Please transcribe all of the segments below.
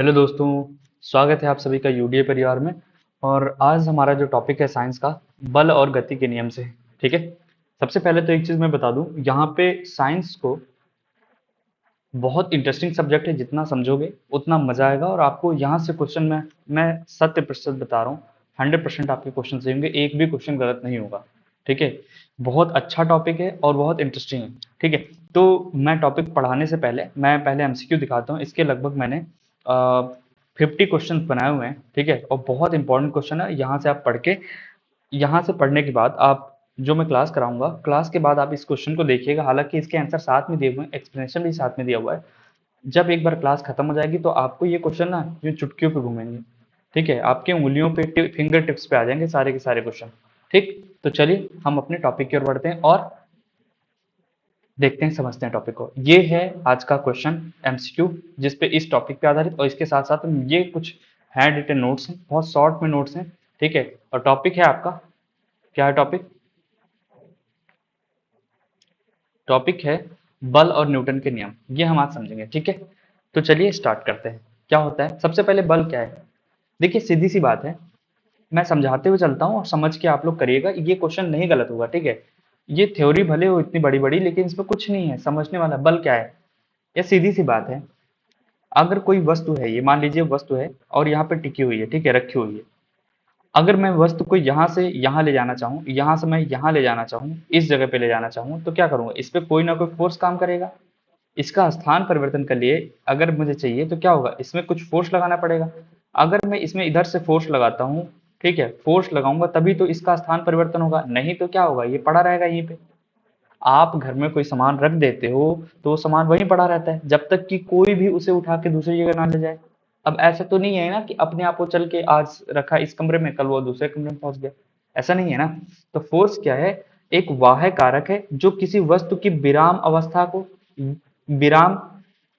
Hello दोस्तों। स्वागत है आप सभी का यूडीए परिवार में। और आज हमारा जो टॉपिक है साइंस का, बल और गति के नियम से। ठीक है। सबसे पहले तो एक चीज मैं बता दूं, यहाँ पे साइंस को बहुत इंटरेस्टिंग सब्जेक्ट है। जितना समझोगे उतना मजा आएगा और आपको यहाँ से क्वेश्चन में मैं 100% बता रहा हूँ, 100% आपके क्वेश्चन सही होंगे, एक भी क्वेश्चन गलत नहीं होगा। ठीक है। बहुत अच्छा टॉपिक है और बहुत इंटरेस्टिंग है। ठीक है। तो मैं टॉपिक पढ़ाने से पहले मैं पहले एमसीक्यू दिखाता हूँ। इसके लगभग मैंने 50 क्वेश्चन बनाए हुए हैं। ठीक है। और बहुत इंपॉर्टेंट क्वेश्चन है। यहाँ से आप पढ़ के, यहाँ से पढ़ने के बाद आप, जो मैं क्लास कराऊंगा, क्लास के बाद आप इस क्वेश्चन को देखिएगा। हालांकि इसके आंसर साथ में दिए हुए हैं, एक्सप्लेनेशन भी साथ में दिया हुआ है। जब एक बार क्लास खत्म हो जाएगी तो आपको ये क्वेश्चन ना जो चुटकियों पे घूमेंगे। ठीक है। आपके उंगलियों पे, फिंगर टिप्स पे आ जाएंगे सारे के सारे क्वेश्चन। ठीक। तो चलिए हम अपने टॉपिक की ओर बढ़ते हैं और देखते हैं, समझते हैं टॉपिक को। ये है आज का क्वेश्चन एमसीक्यू, जिसपे इस टॉपिक पे आधारित, और इसके साथ साथ ये कुछ हैंड रिटन नोट्स हैं, बहुत शॉर्ट में नोट्स हैं। ठीक है। और टॉपिक है आपका, क्या है टॉपिक? टॉपिक है बल और न्यूटन के नियम। ये हम आज समझेंगे। ठीक है। तो चलिए स्टार्ट करते हैं। क्या होता है सबसे पहले, बल क्या है? देखिए सीधी सी बात है, मैं समझाते हुए चलता हूँ और समझ के आप लोग करिएगा। ये क्वेश्चन नहीं गलत होगा। ठीक है। ये थ्योरी भले हो इतनी बड़ी बड़ी, लेकिन इसमें कुछ नहीं है समझने वाला। बल क्या है? ये सीधी सी बात है। अगर कोई वस्तु है, ये मान लीजिए वस्तु है और यहाँ पे टिकी हुई है, ठीक है, रखी हुई है। अगर मैं वस्तु को यहाँ से यहाँ ले जाना चाहूँ, यहाँ से मैं यहाँ ले जाना चाहूँ, इस जगह पे ले जाना चाहूँ, तो क्या करूंगा? इस पे कोई ना कोई फोर्स काम करेगा। इसका स्थान परिवर्तन के लिए अगर मुझे चाहिए तो क्या होगा? इसमें कुछ फोर्स लगाना पड़ेगा। अगर मैं इसमें इधर से फोर्स लगाता हूँ, ठीक है, फोर्स लगाऊंगा तभी तो इसका स्थान परिवर्तन होगा, नहीं तो क्या होगा? ये पड़ा रहेगा यहीं पे। आप घर में कोई सामान रख देते हो तो वो सामान वहीं पड़ा रहता है जब तक कि कोई भी उसे उठा के दूसरी जगह ना ले जाए। अब ऐसा तो नहीं है ना कि अपने आप वो चल के आज रखा इस कमरे में, कल वो दूसरे कमरे में पहुंच गया। ऐसा नहीं है ना। तो फोर्स क्या है? एक बाह्य कारक है जो किसी वस्तु की विराम अवस्था को, विराम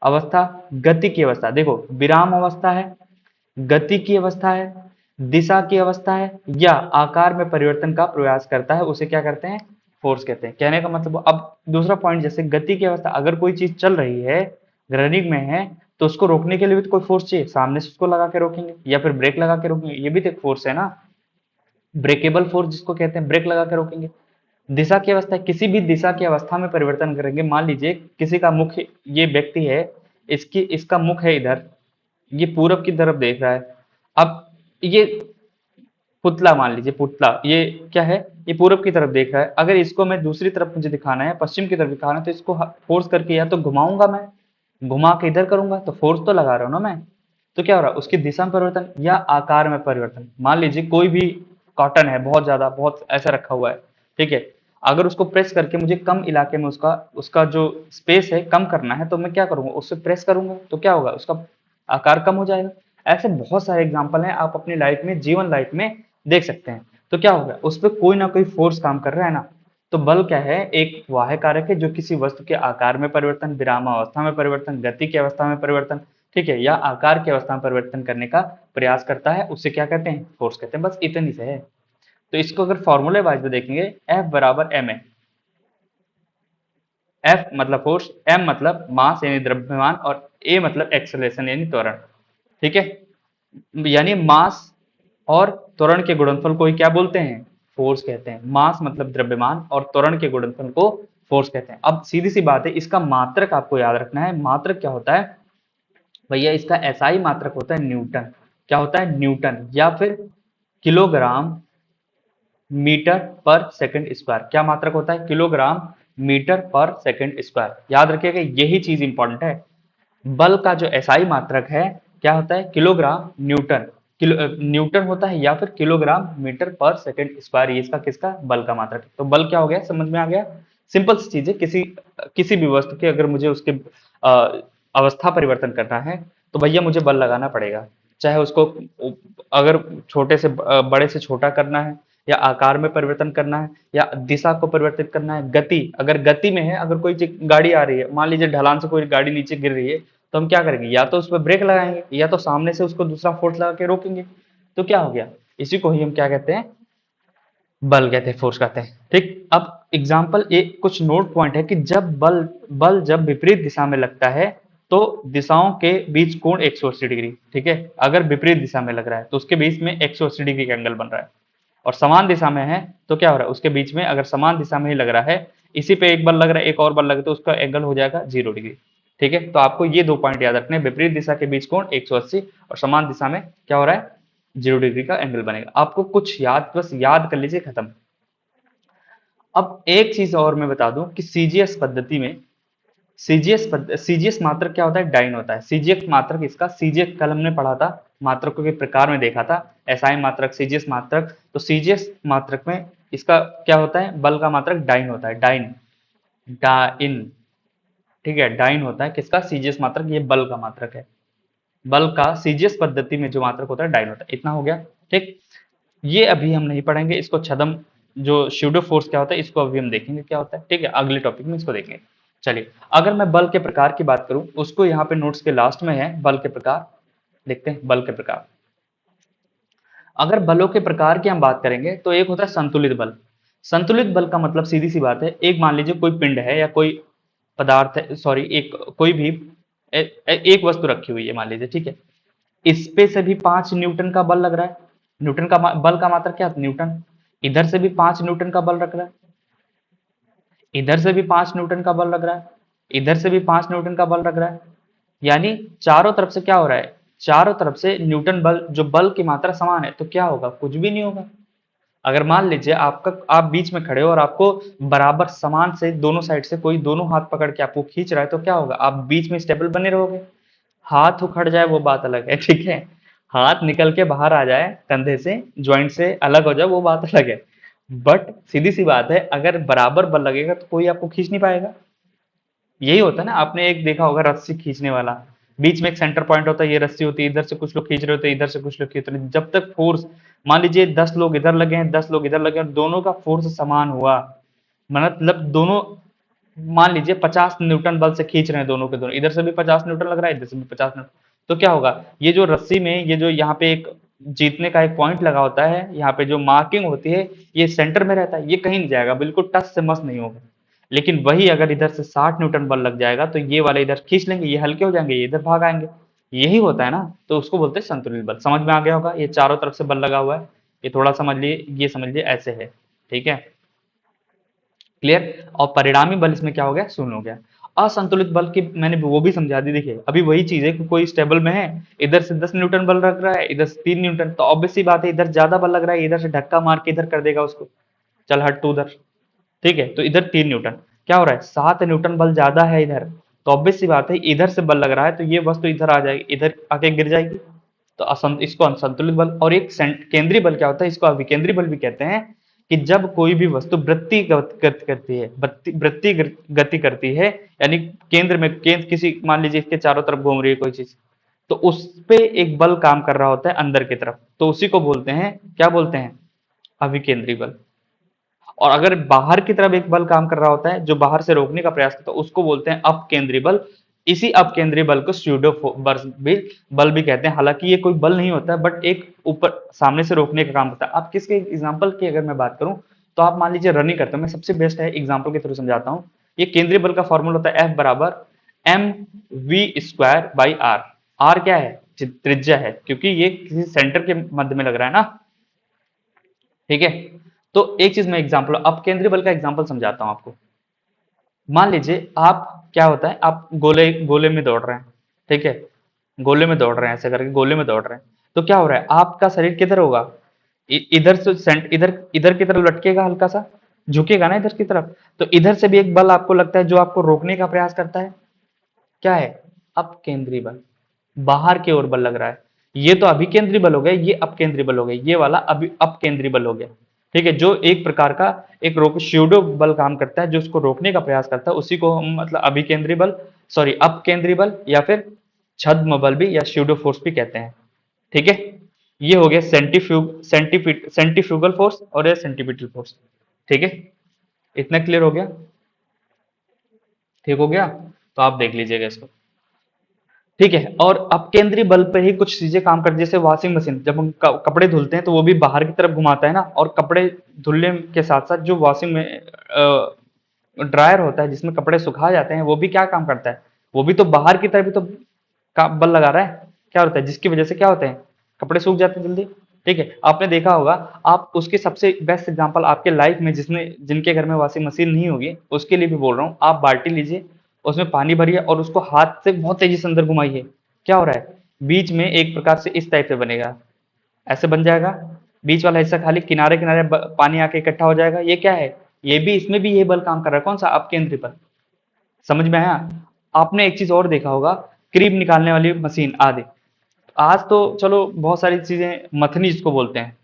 अवस्था, गति की अवस्था, देखो विराम अवस्था है, गति की अवस्था है, दिशा की अवस्था है, या आकार में परिवर्तन का प्रयास करता है, उसे क्या कहते हैं? फोर्स कहते हैं। कहने का मतलब, अब दूसरा पॉइंट, जैसे गति की अवस्था, अगर कोई चीज चल रही है, रनिंग में है, तो उसको रोकने के लिए भी तो कोई फोर्स चाहिए। सामने से उसको लगा के रोकेंगे या फिर ब्रेक लगा के रोकेंगे, ये भी तो एक फोर्स है ना। ब्रेकेबल फोर्स जिसको कहते हैं, ब्रेक लगा के रोकेंगे। दिशा की अवस्था, किसी भी दिशा की अवस्था में परिवर्तन करेंगे। मान लीजिए किसी का मुख, ये व्यक्ति है, इसकी इसका मुख है इधर, ये पूरब की तरफ देख रहा है। अब ये पुतला, मान लीजिए पुतला, ये क्या है? ये पूरब की तरफ देख रहा है। अगर इसको मैं दूसरी तरफ मुझे दिखाना है, पश्चिम की तरफ दिखाना है, तो इसको फोर्स करके या तो घुमाऊंगा, मैं घुमा के इधर करूंगा, तो फोर्स तो लगा रहा हूं ना मैं। तो क्या हो रहा है? उसकी दिशा में परिवर्तन या आकार में परिवर्तन। मान लीजिए कोई भी कॉटन है, बहुत ज्यादा, बहुत ऐसा रखा हुआ है, ठीक है। अगर उसको प्रेस करके मुझे कम इलाके में उसका उसका जो स्पेस है कम करना है, तो मैं क्या करूंगा? उससे प्रेस करूंगा, तो क्या होगा? उसका आकार कम हो जाएगा। ऐसे बहुत सारे एग्जाम्पल हैं, आप अपनी लाइफ में, जीवन लाइफ में देख सकते हैं। तो क्या होगा? उस पर कोई ना कोई फोर्स काम कर रहा है ना। तो बल क्या है? एक बाह्य कारक है जो किसी वस्तु के आकार में परिवर्तन, विराम अवस्था में परिवर्तन, गति की अवस्था में परिवर्तन, ठीक है, या आकार की अवस्था में परिवर्तन करने का प्रयास करता है, उसे क्या कहते हैं? फोर्स कहते हैं। बस इतनी से है। तो इसको अगर फॉर्मूले वाइज में देखेंगे, F बराबर ma। F मतलब फोर्स, m मतलब मास यानी द्रव्यमान, और a मतलब एक्सेलरेशन यानी त्वरण। ठीक है। यानी मास और त्वरण के गुणनफल को ही क्या बोलते हैं? फोर्स कहते हैं। मास मतलब द्रव्यमान और त्वरण के गुणनफल को फोर्स कहते हैं। अब सीधी सी बात है, इसका मात्रक आपको याद रखना है। मात्रक क्या होता है भैया? इसका एसआई मात्रक होता है न्यूटन। क्या होता है? न्यूटन, या फिर किलोग्राम मीटर पर सेकंड स्क्वायर। क्या मात्रक होता है? किलोग्राम मीटर पर सेकंड स्क्वायर। याद रखिएगा, यही चीज इंपॉर्टेंट है। बल का जो एसआई मात्रक है, क्या होता है? किलोग्राम न्यूटन, न्यूटन होता है, या फिर किलोग्राम मीटर पर सेकंड स्क्वायर। ये इसका किसका? बल का मात्रक है। तो बल क्या हो गया? समझ में आ गया। सिंपल सी चीज है। किसी किसी भी वस्तु के अगर मुझे उसके अवस्था परिवर्तन करना है, तो भैया मुझे बल लगाना पड़ेगा। चाहे उसको अगर छोटे से बड़े से छोटा करना है, या आकार में परिवर्तन करना है, या दिशा को परिवर्तित करना है, गति, अगर गति में है, अगर कोई गाड़ी आ रही है, मान लीजिए ढलान से कोई गाड़ी नीचे गिर रही है, तो हम क्या करेंगे? या तो उस पर ब्रेक लगाएंगे, या तो सामने से उसको दूसरा फोर्स लगा के रोकेंगे। तो क्या हो गया? इसी को ही हम क्या कहते हैं? बल कहते हैं, फोर्स कहते हैं। ठीक। अब एग्जाम्पल, एक कुछ नोट पॉइंट है कि जब बल बल जब विपरीत दिशा में लगता है, तो दिशाओं के बीच कोण 180 डिग्री, ठीक है। अगर विपरीत दिशा में लग रहा है तो उसके बीच में 180 डिग्री का एंगल बन रहा है, और समान दिशा में है तो क्या हो रहा है, उसके बीच में अगर समान दिशा में ही लग रहा है, इसी पे एक बल लग रहा है, एक और बल लग रहा है, तो उसका एंगल हो जाएगा 0 डिग्री, ठीक है। तो आपको ये 2 पॉइंट याद रखने हैं, विपरीत दिशा के बीच कोण 180 और समान दिशा में क्या हो रहा है, 0 डिग्री का एंगल बनेगा। आपको कुछ याद, बस याद कर लीजिए, खत्म। अब एक चीज और मैं बता दूं कि सीजीएस पद्धति में सीजीएस मात्रक क्या होता है, डाइन होता है। सीजीएस मात्रक, इसका सीजीएस कल हमने पढ़ा था, मात्रकों के प्रकार में देखा था, एसआई मात्रक, सीजीएस मात्रक। तो सीजीएस मात्रक में इसका क्या होता है, बल का मात्रक डाइन होता है, डाइन, डाइन, ठीक है, डाइन होता है किसका, सीजीएस मात्रक, ये बल का मात्रक है। बल का सीजीएस पद्धति में जो मात्रक होता है डाइन होता है। इतना हो गया, ठीक। ये अभी हम नहीं पढ़ेंगे, इसको छदम, जो स्यूडो फोर्स क्या होता है, इसको अभी हम देखेंगे क्या होता है, ठीक है, अगले टॉपिक में इसको देखेंगे। चलिए, अगर मैं बल के प्रकार की बात करूं, उसको यहाँ पे नोट्स के लास्ट में है, बल के प्रकार देखते हैं। बल के प्रकार, अगर बलों के प्रकार की हम बात करेंगे तो एक होता है संतुलित बल। संतुलित बल का मतलब सीधी सी बात है, एक मान लीजिए कोई पिंड है या कोई पदार्थ है, सॉरी, एक कोई भी एक वस्तु रखी हुई है मान लीजिए, ठीक है। इस पे से भी 5 न्यूटन का बल लग रहा है, न्यूटन का बल का मात्रक क्या, न्यूटन। इधर से भी 5 न्यूटन का बल लग रहा है, इधर से भी 5 न्यूटन का बल लग रहा है, इधर से भी 5 न्यूटन का बल लग रहा है। यानी चारों तरफ से क्या हो रहा है, चारों तरफ से न्यूटन बल, जो बल की मात्रा समान है, तो क्या होगा, कुछ भी नहीं होगा। अगर मान लीजिए आपका, आप बीच में खड़े हो और आपको बराबर समान से दोनों साइड से कोई दोनों हाथ पकड़ के आपको खींच रहा है, तो क्या होगा, आप बीच में स्टेबल बने रहोगे। हाथ उखड़ जाए वो बात अलग है, ठीक है, हाथ निकल के बाहर आ जाए कंधे से, ज्वाइंट से अलग हो जाए, वो बात अलग है। बट सीधी सी बात है, अगर बराबर बल लगेगा तो कोई आपको खींच नहीं पाएगा। यही होता है ना, आपने एक देखा होगा रस्सी खींचने वाला, बीच में एक सेंटर पॉइंट होता है, ये रस्सी होती है, इधर से कुछ लोग खींच रहे होते हैं, इधर से कुछ लोग खींच रहे हैं, जब तक फोर्स, मान लीजिए 10 लोग इधर लगे हैं, 10 लोग इधर लगे हैं, दोनों का फोर्स समान हुआ, मतलब दोनों, मान लीजिए 50 न्यूटन बल से खींच रहे हैं दोनों के दोनों, इधर से भी 50 न्यूटन लग रहा है, इधर से भी 50 न्यूटन, तो क्या होगा, ये जो रस्सी में, ये जो यहाँ पे एक जीतने का एक पॉइंट लगा होता है, यहाँ पे जो मार्किंग होती है, ये सेंटर में रहता है, ये कहीं नहीं जाएगा, बिल्कुल टच से मस नहीं होगा। लेकिन वही अगर इधर से 60 न्यूटन बल लग जाएगा, तो ये वाले इधर खींच लेंगे, ये हल्के हो जाएंगे, ये इधर भाग आएंगे। यही होता है ना, तो उसको बोलते हैं संतुलित बल। समझ में आ गया होगा, ये चारों तरफ से बल लगा हुआ है, ये थोड़ा समझ लिए, ये समझ लिए ऐसे है, ठीक है, क्लियर। और परिणामी बल इसमें क्या हो गया, शून्य हो गया। असंतुलित बल की मैंने वो भी समझा दी, देखिए अभी वही चीज है कि कोई स्टेबल में है, इधर से 10 न्यूटन बल रख रहा है, इधर से 3 न्यूटन, तो ऑब्वियस सी बात है, इधर ज्यादा बल लग रहा है, इधर से धक्का मार के इधर कर देगा उसको, चल हट तू उधर, ठीक है। तो इधर 3 न्यूटन, क्या हो रहा है, 7 न्यूटन बल ज्यादा है इधर, तो ऑब्वियस सी बात है, इधर से बल लग रहा है, तो ये वस्तु इधर आ जाएगी, इधर आके गिर जाएगी। तो इसको असंतुलित बल। और एक केंद्रीय बल क्या होता है, इसको अभिकेंद्री बल भी कहते हैं, कि जब कोई भी वस्तु वृत्ति करती है, वृत्ति गति करती है, यानी केंद्र में, केंद्र किसी, मान लीजिए इसके चारों तरफ घूम रही है कोई चीज, तो उस पे एक बल काम कर रहा होता है अंदर की तरफ, तो उसी को बोलते हैं, क्या बोलते हैं, अभिकेंद्री बल। और अगर बाहर की तरफ एक बल काम कर रहा होता है, जो बाहर से रोकने का प्रयास करता है, उसको बोलते हैं अपकेंद्री बल। इसी अपकेंद्री बल को स्यूडो बल भी कहते हैं। हालांकि ये कोई बल नहीं होता है, बट एक ऊपर सामने से रोकने का काम करता है। आप किसके एग्जाम्पल की अगर मैं बात करूं, तो आप मान लीजिए रनिंग करते हो, मैं सबसे बेस्ट है एग्जाम्पल के थ्रू समझाता हूं। ये केंद्रीय बल का फॉर्मूला होता है F बराबर mv²/r। आर क्या है, त्रिज्या है, क्योंकि ये किसी सेंटर के मध्य में लग रहा है ना, ठीक है। तो एक चीज मैं एग्जांपल, अब केंद्रीय बल का एग्जांपल समझाता हूं आपको। मान लीजिए आप, क्या होता है, आप गोले गोले में दौड़ रहे हैं, ठीक है, गोले में दौड़ रहे हैं, ऐसे करके गोले में दौड़ रहे हैं, तो क्या हो रहा है, आपका शरीर किधर होगा, इधर से इधर इधर की तरफ लटकेगा, हल्का सा झुकेगा ना इधर की तरफ, तो इधर से भी एक बल आपको लगता है जो आपको रोकने का प्रयास करता है, क्या है, अपकेंद्री बल, बाहर की ओर बल लग रहा है। ये तो अभिकेंद्री बल हो गया, ये अपकेंद्री बल हो गया, ये वाला अभी अपकेंद्री बल हो गया, ठीक है। जो एक प्रकार का एक रोक स्यूडो बल काम करता है, जो उसको रोकने का प्रयास करता है, उसी को हम मतलब अभिकेंद्री बल, सॉरी अपकेंद्री बल, या फिर छद्म बल भी, या स्यूडो फोर्स भी कहते हैं, ठीक है। ये हो गया सेंटीफ्यूगल फोर्स और ये सेंटीपिटल फोर्स, ठीक है। इतना क्लियर हो गया, ठीक हो गया। तो आप देख लीजिएगा इसको, ठीक है। और अपकेंद्री बल पे ही कुछ चीजें काम करती है, जैसे वॉशिंग मशीन, जब हम कपड़े धुलते हैं तो वो भी बाहर की तरफ घुमाता है ना, और कपड़े धुलने के साथ साथ जो वॉशिंग में ड्रायर होता है, जिसमें कपड़े सुखा जाते हैं, वो भी क्या काम करता है, वो भी तो बाहर की तरफ भी तो बल लगा रहा है। क्या होता है जिसकी वजह से क्या होते हैं, कपड़े सूख जाते हैं जल्दी। ठीक है, आपने देखा होगा, आप उसके सबसे बेस्ट एग्जांपल आपके लाइफ में जिसने जिनके घर में वॉशिंग मशीन नहीं होगी उसके लिए भी बोल रहा हूँ, आप बाल्टी लीजिए, उसमें पानी भरिए और उसको हाथ से बहुत तेजी से अंदर घुमाइए। क्या हो रहा है, बीच में एक प्रकार से इस टाइप से बनेगा, ऐसे बन जाएगा, बीच वाला हिस्सा खाली, किनारे किनारे पानी आके इकट्ठा हो जाएगा। ये क्या है, ये भी, इसमें भी ये बल काम कर रहा है, कौन सा, अपकेंद्री बल। समझ में आया। आपने एक चीज और देखा होगा, क्रीम निकालने वाली मशीन आदि। आज तो चलो बहुत सारी चीजें, मथनी जिसको बोलते हैं,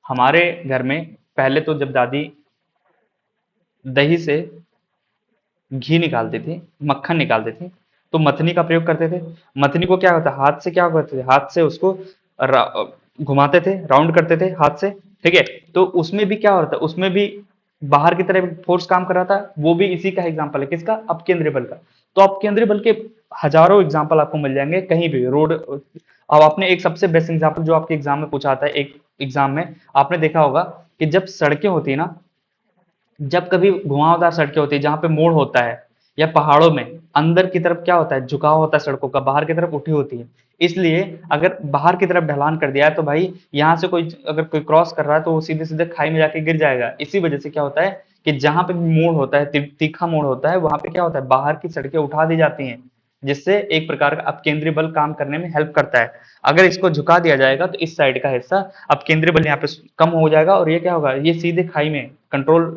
हमारे घर में पहले तो जब दादी दही से घी निकालती थी, मक्खन निकालती थी, तो मथनी का प्रयोग करते थे। मथनी को क्या होता है, हाथ से क्या करते थे, हाथ से उसको घुमाते थे, राउंड करते थे हाथ से। ठीक है, तो उसमें भी क्या होता है, उसमें भी बाहर की तरफ फोर्स काम कर रहा था, वो भी इसी का एग्जाम्पल है, किसका, अपकेंद्री बल का। तो अपकेंद्री बल के हजारों एग्जाम्पल आपको मिल जाएंगे कहीं भी, रोड। अब आपने एक सबसे बेस्ट एग्जाम्पल जो आपके एग्जाम में पूछा था, एक एग्जाम में आपने देखा होगा कि जब सड़कें होती है ना, जब कभी घुमावदार सड़कें होती है जहां पे मोड़ होता है, या पहाड़ों में अंदर की तरफ क्या होता है, झुकाव होता है सड़कों का, बाहर की तरफ उठी होती है। इसलिए अगर बाहर की तरफ ढलान कर दिया है तो भाई यहाँ से कोई अगर कोई क्रॉस कर रहा है तो वो सीधे सीधे खाई में जाके गिर जाएगा। इसी वजह से क्या होता है कि जहां पे भी मोड़ होता है, तीखा मोड़ होता है, वहां पे क्या होता है, बाहर की सड़कें उठा दी जाती हैं, जिससे एक प्रकार का अपकेंद्री बल काम करने में हेल्प करता है। अगर इसको झुका दिया जाएगा तो इस साइड का हिस्सा अपकेंद्री बल यहाँ पे कम हो जाएगा, और ये क्या होगा, ये सीधे खाई में कंट्रोल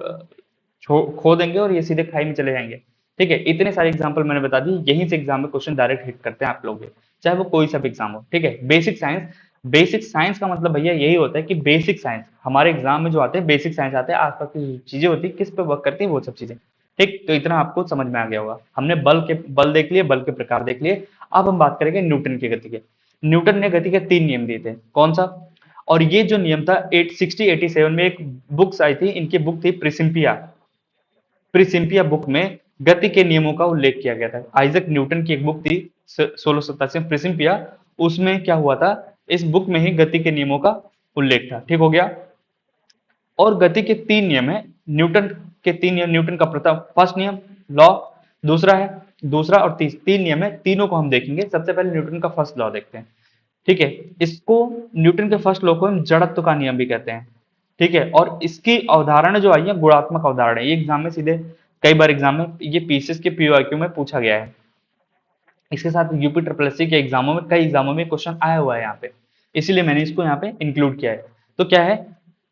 खो देंगे और ये सीधे खाई में चले जाएंगे। ठीक है, इतने सारे एग्जाम्पल मैंने बता दी, यहीं से एग्जाम में क्वेश्चन डायरेक्ट हिट करते हैं आप लोग, चाहे वो कोई सा भी एग्जाम हो। ठीक है, बेसिक साइंस, बेसिक साइंस का मतलब भैया यही होता है कि बेसिक साइंस हमारे एग्जाम में जो आते हैं, बेसिक साइंस आते हैं, आसपास की जो चीजें होती है, किस पे वर्क करती है, वो सब चीजें। ठीक, तो इतना आपको समझ में आ गया होगा। हमने बल देख लिए, बल के प्रकार देख लिए। अब हम बात करेंगे न्यूटन की गति के। न्यूटन ने गति के 3 नियम दिए थे, कौन सा, और ये जो नियम था 867 में एक बुक्स आई थी, इनकी बुक थी प्रिसिम्पिया। प्रिसिम्पिया बुक में गति के नियमों का उल्लेख किया गया था। आइजक न्यूटन की एक बुक थी 1687 में, प्रिसिम्पिया। उसमें क्या हुआ था, इस बुक में ही गति के नियमों का उल्लेख था। ठीक हो गया। और गति के 3 नियम है, न्यूटन के 3 नियम। न्यूटन का प्रथम फर्स्ट नियम लॉ, दूसरा है, दूसरा और 3 नियम है, तीनों को हम देखेंगे। सबसे पहले न्यूटन का फर्स्ट लॉ देखते हैं। ठीक है, इसको, न्यूटन के फर्स्ट लॉ को हम जड़त्व का नियम भी कहते हैं। ठीक है, और इसकी अवधारणा जो आई है गुणात्मक अवधारणा, ये एग्जाम में सीधे, कई बार एग्जाम में ये पीसीएस के पीओआईक्यू में पूछा गया है। इसके साथ यूपी ट्रिपल एससी के एग्जामों में, कई एग्जामों में क्वेश्चन आया हुआ है यहाँ पे, इसीलिए मैंने इसको यहाँ पे इंक्लूड किया है। तो क्या है,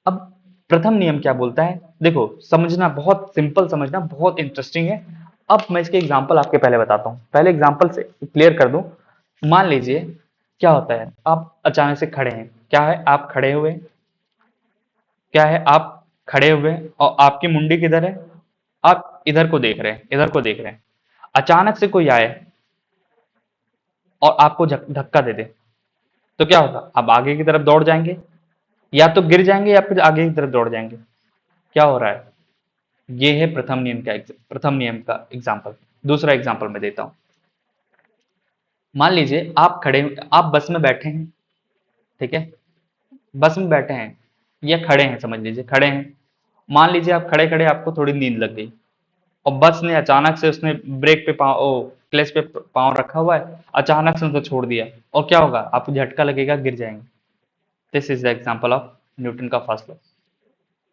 अब प्रथम नियम क्या बोलता है, देखो समझना, बहुत सिंपल समझना, बहुत इंटरेस्टिंग है। अब मैं इसके एग्जाम्पल आपके पहले बताता हूँ, पहले एग्जाम्पल से क्लियर कर दूं। मान लीजिए क्या होता है, आप अचानक से खड़े हैं, क्या है, आप खड़े हुए, क्या है, आप खड़े हुए और आपकी मुंडी किधर है, आप इधर को देख रहे हैं, इधर को देख रहे हैं। अचानक से कोई आए और आपको धक्का दे दे, तो क्या होगा, आप आगे की तरफ दौड़ जाएंगे, या तो गिर जाएंगे या फिर आगे की तरफ दौड़ जाएंगे। क्या हो रहा है, ये है प्रथम नियम का एग्जाम्पल। दूसरा एग्जाम्पल मैं देता हूं। मान लीजिए आप बस में बैठे हैं, ठीक है, बस में बैठे हैं या खड़े हैं, समझ लीजिए खड़े हैं। मान लीजिए आप खड़े खड़े आपको थोड़ी नींद लग गई, और बस ने अचानक से, उसने ब्रेक पे पाँव, ओ क्लच पे पाँव रखा हुआ है, अचानक से उसने छोड़ दिया, और क्या होगा, आपको झटका लगेगा, गिर जाएंगे। This is the example of Newton का फर्स्ट लॉ।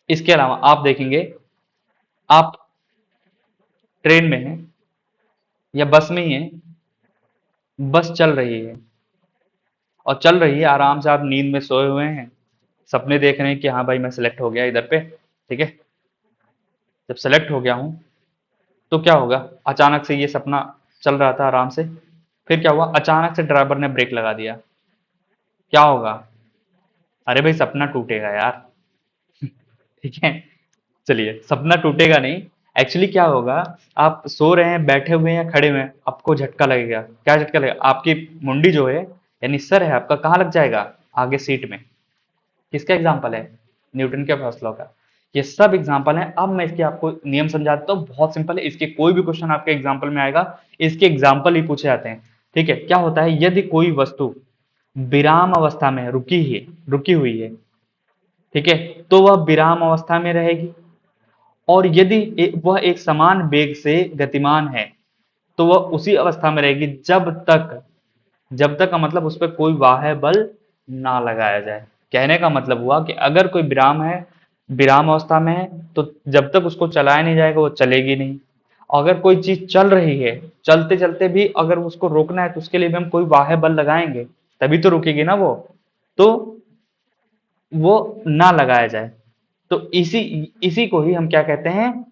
इसके अलावा आप देखेंगे, आप ट्रेन में हैं या बस में ही हैं, बस चल रही है, और चल रही है आराम से, आप नींद में सोए हुए हैं, सपने देख रहे हैं कि हाँ भाई मैं सेलेक्ट हो गया इधर पे। ठीक है, जब सेलेक्ट हो गया हूं तो क्या होगा, अचानक से, ये सपना चल रहा था आराम से, फिर क्या हुआ, अचानक से ड्राइवर ने ब्रेक लगा दिया, क्या होगा, अरे भाई सपना टूटेगा यार। ठीक है, चलिए सपना टूटेगा नहीं, एक्चुअली क्या होगा, आप सो रहे हैं, बैठे हुए हैं या खड़े हुए हैं, आपको झटका लगेगा। क्या झटका लगेगा, आपकी मुंडी जो है, यानी सर है आपका, कहाँ लग जाएगा, आगे सीट में। किसका एग्जाम्पल है, न्यूटन के फर्स्ट लॉ का। ये सब एग्जाम्पल है। अब मैं इसके आपको नियम समझा देता हूँ, बहुत सिंपल है, इसके कोई भी क्वेश्चन आपके एग्जाम्पल में आएगा, इसके एग्जाम्पल ही पूछे जाते हैं। ठीक है, क्या होता है, यदि कोई वस्तु विराम अवस्था में रुकी हुई है, ठीक है, तो वह विराम अवस्था में रहेगी। और यदि वह एक समान वेग से गतिमान है, तो वह उसी अवस्था में रहेगी जब तक का मतलब उस पर कोई बाह्य बल ना लगाया जाए। कहने का मतलब हुआ कि अगर कोई विराम अवस्था में है, तो जब तक उसको चलाया नहीं जाएगा वो चलेगी नहीं। अगर कोई चीज चल रही है, चलते चलते भी अगर उसको रोकना है तो उसके लिए भी हम कोई बाह्य बल लगाएंगे, तभी तो रुकेगी ना वो। तो वो ना लगाया जाए। तो इसी इसी को ही हम क्या कहते हैं,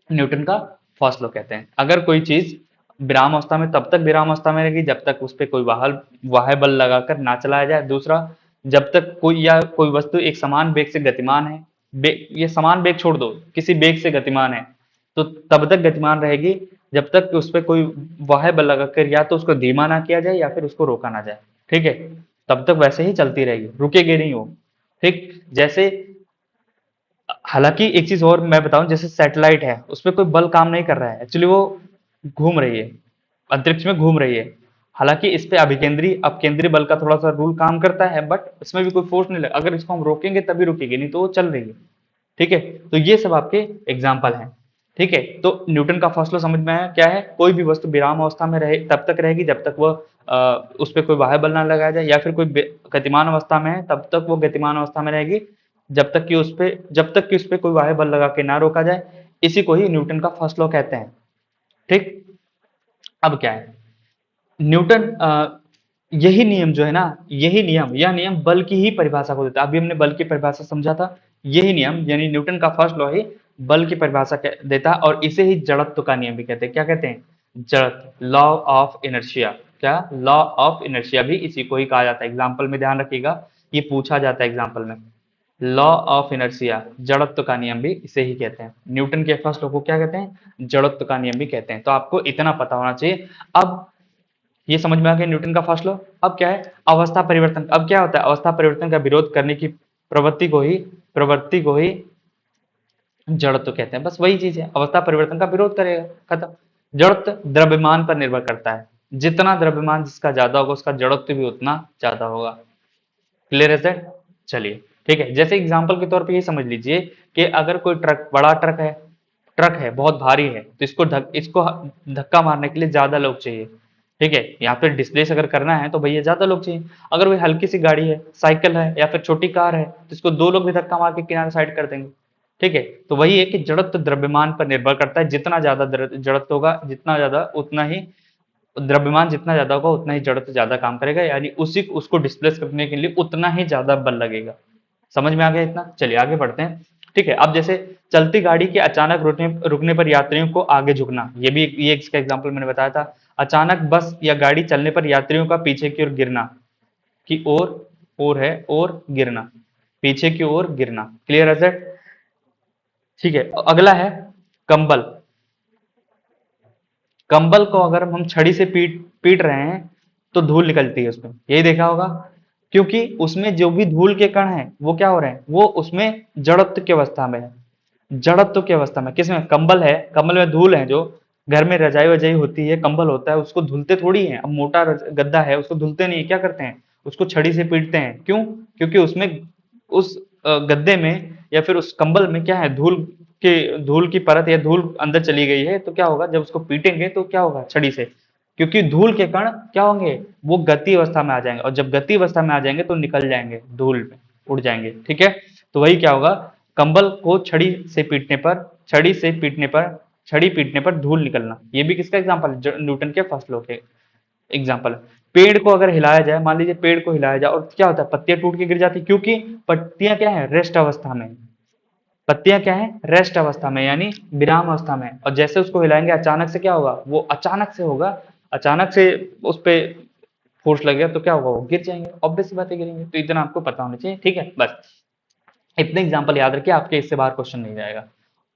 न्यूटन का फर्स्ट लॉ कहते हैं। अगर कोई चीज विराम अवस्था में तब तक विराम अवस्था में रहेगी जब तक उस पर कोई वाह्य बल लगाकर ना चलाया जाए। दूसरा, जब तक कोई वस्तु एक समान वेग से गतिमान है, ये समान वेग छोड़ दो, किसी वेग से गतिमान है, तो तब तक गतिमान रहेगी जब तक कि उस पर कोई वाह्य बल लगाकर या तो उसको धीमा ना किया जाए या फिर उसको रोका ना जाए। ठीक है, तब तक वैसे ही चलती रहेगी, रुकेगी नहीं वो। ठीक, जैसे हालांकि एक चीज और मैं बताऊं, जैसे सैटेलाइट है, उस पर कोई बल काम नहीं कर रहा है, एक्चुअली वो घूम रही है, अंतरिक्ष में घूम रही है। हालांकि इस पे अभिकेंद्री अपकेंद्री बल का थोड़ा सा रूल काम करता है, बट इसमें भी कोई फोर्स नहीं लगा, अगर इसको हम रोकेंगे तभी रुकेगी, नहीं तो वो चल रही है। ठीक है, तो ये सब आपके एग्जाम्पल हैं। ठीक है, तो न्यूटन का फर्स्ट लॉ समझ में आया क्या है, कोई भी वस्तु विराम अवस्था में रहे तब तक रहेगी जब तक वह उस पर कोई बाह्य बल ना लगाया जाए, या फिर कोई गतिमान अवस्था में है तब तक वो गतिमान अवस्था में रहेगी जब तक कि उस पर कोई बाह्य बल लगा के ना रोका जाए। इसी को ही न्यूटन का फर्स्ट लॉ कहते हैं। ठीक, अब क्या है, न्यूटन यही नियम जो है ना, यह नियम बल की ही परिभाषा को देता है। अभी हमने बल की परिभाषा समझा था, यही नियम यानी न्यूटन का फर्स्ट लॉ ही बल की परिभाषा देता है, और इसे ही जड़त्व का नियम भी कहते हैं। क्या कहते हैं, जड़त्व, लॉ ऑफ इनर्शिया। क्या, लॉ ऑफ इनर्शिया भी इसी को ही कहा जाता है। एग्जाम्पल में ध्यान रखिएगा, ये पूछा जाता है एग्जाम्पल में। लॉ ऑफ इनर्शिया, जड़त्व का नियम भी इसे ही कहते हैं। न्यूटन के फर्स्ट लॉ को क्या कहते हैं, जड़त्व का नियम भी कहते हैं। तो आपको इतना पता होना चाहिए। अब ये समझ में आ गया न्यूटन का फर्स्ट लॉ। अब क्या है, अवस्था परिवर्तन। अब क्या होता है, अवस्था परिवर्तन का विरोध करने की प्रवृत्ति को ही जड़त्व कहते हैं। बस वही चीज है, अवस्था परिवर्तन का विरोध करेगा, खत्म। जड़त्व द्रव्यमान पर निर्भर करता है, जितना द्रव्यमान जिसका ज्यादा होगा उसका जड़त्व भी उतना ज्यादा होगा। क्लियर है सर? चलिए ठीक है, जैसे एग्जांपल के तौर पे ये समझ लीजिए कि अगर कोई बड़ा ट्रक है, बहुत भारी है, तो इसको धक्का मारने के लिए ज्यादा लोग चाहिए। ठीक है, या फिर डिस्प्लेस अगर करना है तो भैया ज्यादा लोग चाहिए। अगर कोई हल्की सी गाड़ी है, साइकिल है या फिर छोटी कार है, तो इसको दो लोग भी धक्का मार के किनारे साइड कर देंगे। ठीक है, तो वही है कि जड़त्व द्रव्यमान पर निर्भर करता है। जितना ज्यादा जड़त्व होगा, जितना ज्यादा उतना ही द्रव्यमान, जितना ज्यादा होगा उतना ही जड़त्व ज्यादा काम करेगा, यानी उसको डिस्प्लेस करने के लिए उतना ही ज्यादा बल लगेगा। समझ में आ गया इतना? चलिए आगे बढ़ते हैं। ठीक है, अब जैसे चलती गाड़ी के अचानक रुकने पर यात्रियों को आगे झुकना, ये इसका एग्जांपल मैंने बताया था। अचानक बस या गाड़ी चलने पर यात्रियों का पीछे की ओर गिरना, की ओर है और गिरना, पीछे की ओर गिरना। क्लियर है सर? ठीक है, अगला है कंबल। कंबल को अगर हम छड़ी से पीट पीट रहे हैं तो धूल निकलती है उसमें, यही देखा होगा। क्योंकि उसमें जो भी धूल के कण हैं वो क्या हो रहे हैं, वो उसमें जड़त्व की अवस्था में है। जड़त्व की अवस्था में किसमें, कंबल है, कंबल में धूल है। जो घर में रजाई वजाई होती है, कंबल होता है, उसको धुलते थोड़ी है। अब मोटा गद्दा है, उसको धुलते नहीं है, क्या करते हैं, उसको छड़ी से पीटते हैं। क्यों? क्योंकि उसमें उस गद्दे में या फिर उस कंबल में क्या है, धूल की परत या धूल अंदर चली गई है। तो क्या होगा, जब उसको पीटेंगे तो क्या होगा, छड़ी से, क्योंकि धूल के कण क्या होंगे, वो गति अवस्था में आ जाएंगे, और जब गति अवस्था में आ जाएंगे तो निकल जाएंगे, धूल में उड़ जाएंगे। ठीक है, तो वही क्या होगा, कंबल को छड़ी पीटने पर धूल निकलना। ये भी किसका एग्जांपल है, न्यूटन के फर्स्ट लॉ के एग्जांपल। पेड़ को अगर हिलाया जाए, मान लीजिए पेड़ को हिलाया जाए, और क्या होता है, पत्तियां टूट के गिर जाती, क्योंकि पत्तियां क्या है, रेस्ट अवस्था में। पत्तियां क्या है, रेस्ट अवस्था में, यानी विराम अवस्था में। और जैसे उसको हिलाएंगे अचानक से क्या होगा, वो अचानक से होगा, अचानक से उस पे फोर्स लगेगा तो क्या होगा, वो गिर जाएंगे, ऑब्वियस सी बात है गिरेंगे। तो इतना आपको पता होना चाहिए। ठीक है, बस इतने एग्जाम्पल याद रखिए, आपके इससे बाहर क्वेश्चन नहीं जाएगा।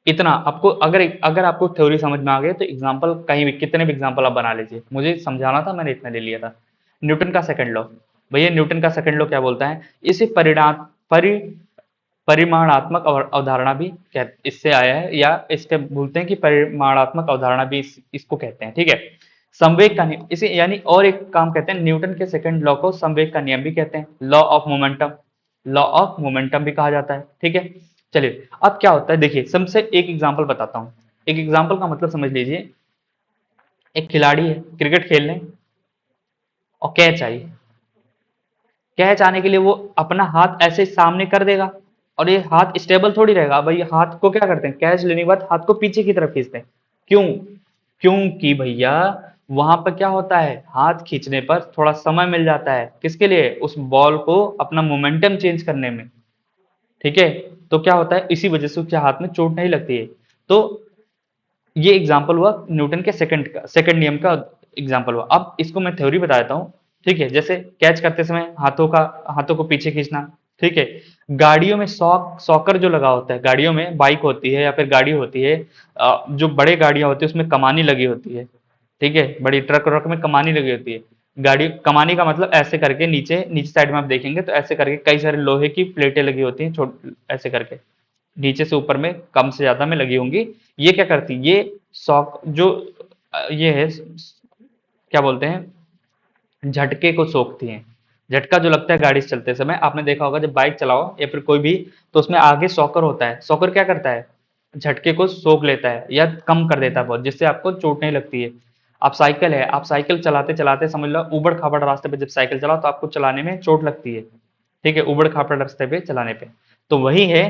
इतना आपको, अगर अगर आपको थ्योरी समझ में आ गई तो एग्जाम्पल कहीं भी कितने भी एग्जाम्पल आप बना लीजिए, मुझे समझाना था मैंने इतना ले लिया था। न्यूटन का सेकंड लॉ, भैया न्यूटन का सेकंड लॉ क्या बोलता है, इसे परिमाणात्मक अवधारणा भी इससे आया है, या इसके बोलते हैं कि परिमाणात्मक अवधारणा भी इसको कहते हैं। ठीक है, संवेग का नियम, इसे यानी और एक काम कहते हैं, न्यूटन के सेकंड लॉ को संवेग का नियम भी कहते हैं, लॉ ऑफ मोमेंटम भी कहा जाता है। ठीक है, चलिए अब क्या होता है, देखिए सबसे एक एग्जांपल बताता हूं। एक एग्जांपल का मतलब समझ लीजिए, एक खिलाड़ी है क्रिकेट खेलने और कैच आई। कैच आने के लिए वो अपना हाथ ऐसे सामने कर देगा और ये हाथ स्टेबल थोड़ी रहेगा भाई। हाथ को क्या करते हैं, कैच लेने के बाद हाथ को पीछे की तरफ खींचते हैं। क्यों? क्योंकि भैया वहां पर क्या होता है, हाथ खींचने पर थोड़ा समय मिल जाता है किसके लिए, उस बॉल को अपना मोमेंटम चेंज करने में। ठीक है, तो क्या होता है, इसी वजह से उसके हाथ में चोट नहीं लगती है। तो ये एग्जाम्पल हुआ न्यूटन के सेकंड नियम का एग्जाम्पल हुआ। अब इसको मैं थ्योरी बता देता हूँ। ठीक है, जैसे कैच करते समय हाथों को पीछे खींचना। ठीक है, गाड़ियों में सॉकर जो लगा होता है, गाड़ियों में बाइक होती है या फिर गाड़ी होती है, जो बड़े गाड़ियां होती है उसमें कमानी लगी होती है। ठीक है, बड़ी ट्रक व्रक में कमानी लगी होती है। गाड़ी कमानी का मतलब ऐसे करके नीचे नीचे साइड में आप देखेंगे तो ऐसे करके कई सारे लोहे की प्लेटें लगी होती हैं, छोट ऐसे करके नीचे से ऊपर में कम से ज्यादा में लगी होंगी। ये क्या करती, ये सॉक जो ये है क्या बोलते हैं, झटके को सोखती हैं। झटका जो लगता है गाड़ी से चलते समय, आपने देखा होगा जब बाइक चलाओ या फिर कोई भी, तो उसमें आगे सॉकर होता है। सॉकर क्या करता है, झटके को सोख लेता है या कम कर देता है बहुत, जिससे आपको चोट नहीं लगती है। आप साइकिल है, आप साइकिल चलाते चलाते समझ लो उबड़ खाबड़ रास्ते पे जब साइकिल चलाओ तो आपको चलाने में चोट लगती है। ठीक है, उबड़ खाबड़ रास्ते पे चलाने पे। तो वही है।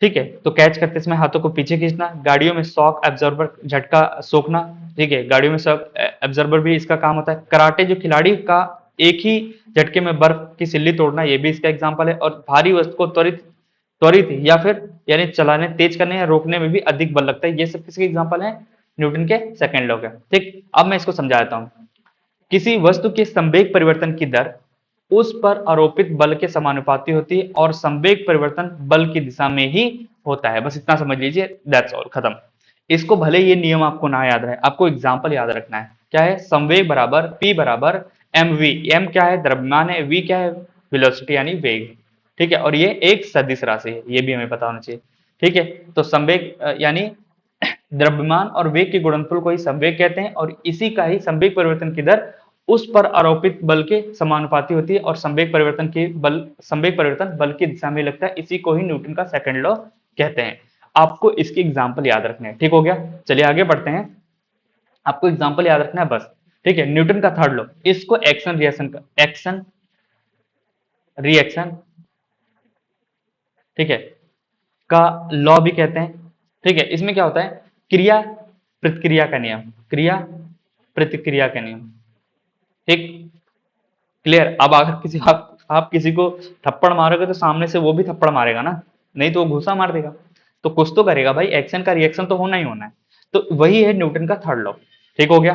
ठीक है, तो कैच करते समय हाथों को पीछे खींचना, गाड़ियों में शॉक एब्जॉर्बर झटका सोखना। ठीक है, गाड़ियों में शॉक एब्जॉर्बर भी इसका काम होता है। कराटे जो खिलाड़ी का एक ही झटके में बर्फ की सिल्ली तोड़ना, ये भी इसका एग्जाम्पल है। और भारी वस्तु को त्वरित त्वरित या फिर यानी चलाने तेज करने या रोकने में भी अधिक बल लगता है। ये सब किसके एग्जाम्पल है, न्यूटन के सेकंड लॉ के। ठीक, अब मैं इसको समझा देता हूँ। किसी वस्तु के संवेग परिवर्तन की दर उस पर आरोपित बल के समानुपाती होती है और संवेग परिवर्तन बल की दिशा में ही होता है। बस इतना समझ लीजिए, दैट्स ऑल, खत्म। इसको भले ये नियम आपको ना याद रहे, आपको एग्जाम्पल याद रखना है। क्या है, संवेग बराबर p बराबर एम वी। एम क्या है, द्रव्यमान है, वी क्या है, वेलोसिटी यानी वेग। ठीक है, और ये एक सदिश राशि है, ये भी हमें पता होना चाहिए। ठीक है, तो संवेग यानी द्रव्यमान और वेग के गुणनफल को ही संवेग कहते हैं, और इसी का ही संवेग परिवर्तन की दर उस पर आरोपित बल के समानुपाती होती है, और संवेग परिवर्तन बल की दिशा में लगता है। इसी को ही न्यूटन का सेकंड लॉ कहते हैं। आपको इसके एग्जाम्पल याद रखने हैं। ठीक हो गया, चलिए आगे बढ़ते हैं। आपको एग्जाम्पल याद रखना है बस। ठीक है, न्यूटन का थर्ड लॉ, इसको एक्शन रिएक्शन, ठीक है, का लॉ भी कहते हैं। ठीक है, इसमें क्या होता है, क्रिया प्रतिक्रिया का नियम, क्रिया प्रतिक्रिया का नियम। ठीक, क्लियर। अब अगर आप किसी को थप्पड़ मारोगे तो सामने से वो भी थप्पड़ मारेगा ना, नहीं तो वो घूसा मार देगा। तो कुछ तो करेगा भाई, एक्शन का रिएक्शन तो होना ही होना है। तो वही है न्यूटन का थर्ड लॉ। ठीक हो गया।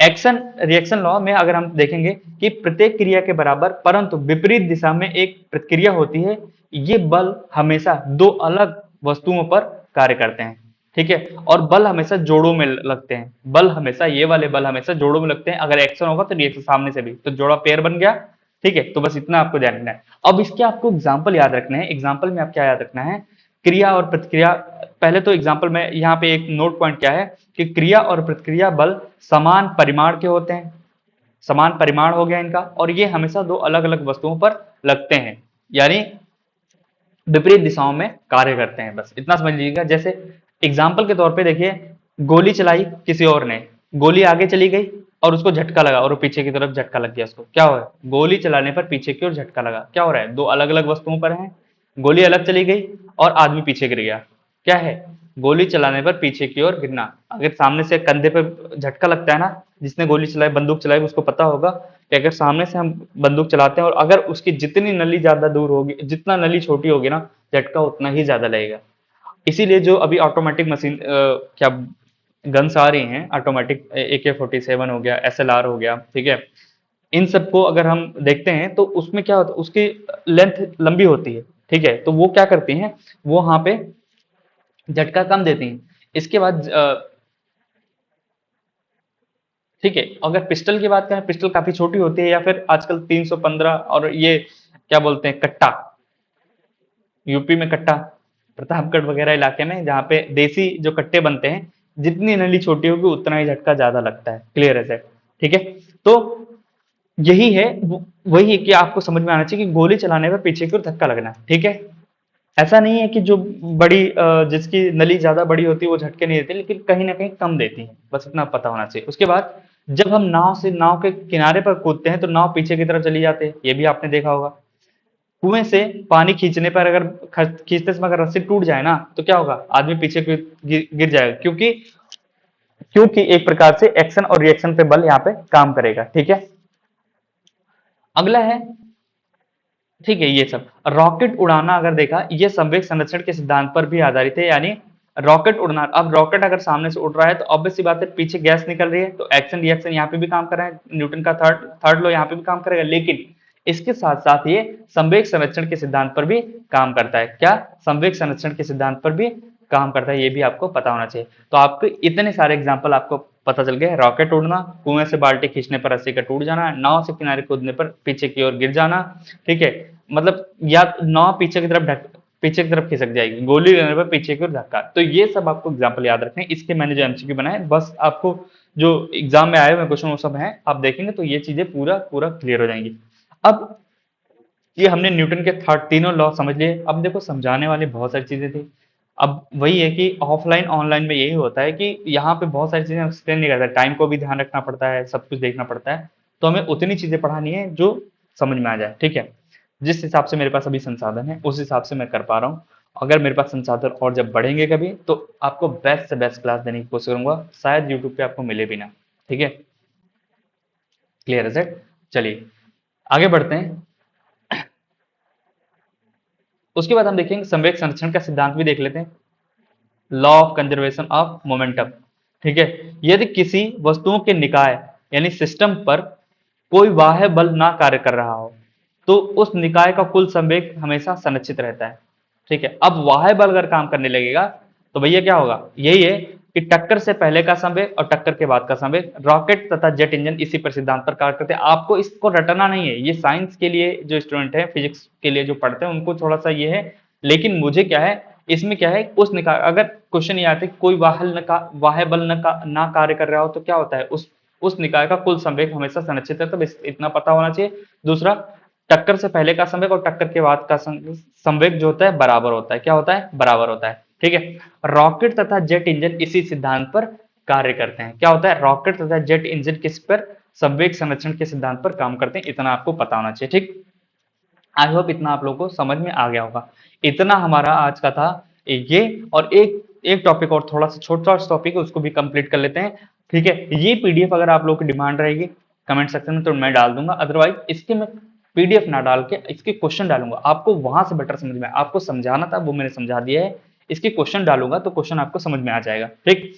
एक्शन रिएक्शन लॉ में अगर हम देखेंगे कि प्रत्येक क्रिया के बराबर परंतु विपरीत दिशा में एक प्रतिक्रिया होती है, ये बल हमेशा दो अलग वस्तुओं पर कार्य करते हैं। ठीक है, और बल हमेशा जोड़ों में लगते हैं। बल हमेशा, ये वाले बल हमेशा जोड़ों में लगते हैं। अगर एक्शन होगा तो रिएक्शन सामने से भी, तो जोड़ा पेयर बन गया। ठीक है, तो बस इतना आपको ध्यान रखना है। अब इसके आपको एग्जाम्पल याद रखना है। एग्जाम्पल में आप क्या याद रखना है, क्रिया और प्रतिक्रिया। पहले तो एग्जाम्पल में यहाँ पे एक नोट पॉइंट क्या है कि क्रिया और प्रतिक्रिया बल समान परिमाण के होते हैं। समान परिमाण हो गया इनका, और ये हमेशा दो अलग अलग वस्तुओं पर लगते हैं, यानी विपरीत दिशाओं में कार्य करते हैं। बस इतना समझ लीजिएगा। जैसे एग्जाम्पल के तौर पे देखिए, गोली चलाई किसी और ने, गोली आगे चली गई और उसको झटका लगा और वो पीछे की तरफ झटका लग गया। उसको क्या हो रहा है, गोली चलाने पर पीछे की ओर झटका लगा। क्या हो रहा है, दो अलग अलग वस्तुओं पर हैं, गोली अलग चली गई और आदमी पीछे गिर गया। क्या है, गोली चलाने पर पीछे की ओर गिरना। अगर सामने से कंधे पे झटका लगता है ना, जिसने गोली चलाई, बंदूक चलाई, उसको पता होगा कि अगर सामने से हम बंदूक चलाते हैं और अगर उसकी जितनी नली ज्यादा दूर होगी, जितना नली छोटी होगी ना, झटका उतना ही ज्यादा लगेगा। इसीलिए जो अभी ऑटोमेटिक मशीन क्या गन्स आ रही हैं, ऑटोमेटिक AK-47 हो गया, SLR हो गया, ठीक है, इन सबको अगर हम देखते हैं तो उसमें क्या होता है, उसकी लेंथ लंबी होती है। ठीक है, तो वो क्या करती हैं, वो वहां पे झटका कम देती हैं। इसके बाद ठीक है, अगर पिस्टल की बात करें, पिस्टल काफी छोटी होती है, या फिर आजकल 315 और ये क्या बोलते हैं, कट्टा, यूपी में कट्टा, प्रतापगढ़ वगैरह इलाके में जहाँ पे देसी जो कट्टे बनते हैं, जितनी नली छोटी होगी उतना ही झटका ज्यादा लगता है। क्लियर है सर? ठीक है, तो यही है, वही है कि आपको समझ में आना चाहिए कि गोली चलाने पर पीछे की ओर धक्का लगना है। ठीक है, ऐसा नहीं है कि जो जिसकी नली ज्यादा बड़ी होती है वो झटके नहीं देती, लेकिन कहीं ना कहीं कम देती है, बस इतना पता होना चाहिए। उसके बाद जब हम नाव के किनारे पर कूदते हैं तो नाव पीछे की तरफ चली जाती है, ये भी आपने देखा होगा। कुएं से पानी खींचने पर अगर खींचते समय अगर रस्सी टूट जाए ना तो क्या होगा, आदमी पीछे गिर जाएगा, क्योंकि क्योंकि एक प्रकार से एक्शन और रिएक्शन पे बल यहाँ पे काम करेगा। ठीक है, अगला है, ठीक है, ये सब रॉकेट उड़ाना अगर देखा, ये संवेग संरक्षण के सिद्धांत पर भी आधारित है। यानी रॉकेट उड़ना, अब रॉकेट अगर सामने से उड़ रहा है तो ऑब्वियस सी बात है पीछे गैस निकल रही है, तो एक्शन रिएक्शन यहाँ पे भी काम कर रहा है, न्यूटन का थर्ड थर्ड लॉ यहाँ पे भी काम करेगा। लेकिन इसके साथ साथ ये संवेग संरक्षण के सिद्धांत पर भी काम करता है। क्या, संवेग संरक्षण के सिद्धांत पर भी काम करता है, ये भी आपको पता होना चाहिए। तो आपको इतने सारे एग्जाम्पल आपको पता चल गए, रॉकेट उड़ना, कुएं से बाल्टी खींचने पर रस्सी का टूट जाना, नाव से किनारे कूदने पर पीछे की ओर गिर जाना। ठीक है, मतलब या नाव पीछे की तरफ खिसक जाएगी, गोली लगने पर पीछे की ओर धक्का। तो ये सब आपको एग्जाम्पल याद रखने हैं। इसके मैंने जो एमसीक्यू बनाए, बस आपको जो एग्जाम में आए हुए क्वेश्चन वो सब हैं, आप देखेंगे तो ये चीजें पूरा पूरा क्लियर हो जाएंगी। अब ये हमने न्यूटन के थर्ड तीनों लॉ समझ लिए। अब देखो समझाने वाली बहुत सारी चीजें थी। अब वही है कि ऑफलाइन ऑनलाइन में यही होता है कि यहाँ पे बहुत सारी चीजें एक्सप्लेन नहीं करता, टाइम को भी ध्यान रखना पड़ता है, सब कुछ देखना पड़ता है। तो हमें उतनी चीजें पढ़ानी है जो समझ में आ जाए। ठीक है, जिस हिसाब से मेरे पास अभी संसाधन है उस हिसाब से मैं कर पा रहा हूँ। अगर मेरे पास संसाधन और जब बढ़ेंगे कभी तो आपको बेस्ट से बेस्ट क्लास देने की कोशिश करूंगा, शायद यूट्यूब पे आपको मिले भी ना। ठीक है, क्लियर है सर? चलिए आगे बढ़ते हैं। उसके बाद हम देखेंगे संवेग संरक्षण का सिद्धांत भी देख लेते हैं, law of conservation of momentum. ठीक है, यदि किसी वस्तुओं के निकाय यानी सिस्टम पर कोई बाह्य बल ना कार्य कर रहा हो तो उस निकाय का कुल संवेग हमेशा संरक्षित रहता है। ठीक है, अब बाह्य बल अगर काम करने लगेगा तो भैया क्या होगा, यही है कि टक्कर से पहले का संवेग और टक्कर के बाद का संवेग। रॉकेट तथा जेट इंजन इसी पर सिद्धांत पर कार्य करते हैं। आपको इसको रटना नहीं है, ये साइंस के लिए जो स्टूडेंट है, फिजिक्स के लिए जो पढ़ते हैं उनको थोड़ा सा ये है। लेकिन मुझे क्या है, इसमें क्या है, उस निकाय अगर क्वेश्चन ये आते हैं कोई वाह्य बल ना कार्य कर रहा हो तो क्या होता है, उस निकाय का कुल संवेग हमेशा संरक्षित है। तो इतना पता होना चाहिए। दूसरा, टक्कर से पहले का संवेग और टक्कर के बाद का संवेग जो होता है बराबर होता है। क्या होता है, बराबर होता है। ठीक है, रॉकेट तथा जेट इंजन इसी सिद्धांत पर कार्य करते हैं। क्या होता है, रॉकेट तथा जेट इंजन किस पर, संवेग संरक्षण के सिद्धांत पर काम करते हैं। इतना आपको पता होना चाहिए। ठीक, आई होप इतना आप लोगों को समझ में आ गया होगा। इतना हमारा आज का था ये। और एक एक टॉपिक और थोड़ा सा छोटा सा टॉपिक है, उसको भी कंप्लीट कर लेते हैं। ठीक है, ये पीडीएफ अगर आप लोगों की डिमांड रहेगी कमेंट सेक्शन में तो मैं डाल दूंगा, अदरवाइज इसके मैं पीडीएफ ना डाल के इसके क्वेश्चन डालूंगा, आपको वहां से बेटर समझ में, आपको समझाना था वो मैंने समझा दिया है। इसके क्वेश्चन डालूंगा तो क्वेश्चन आपको समझ में आ जाएगा। ठीक,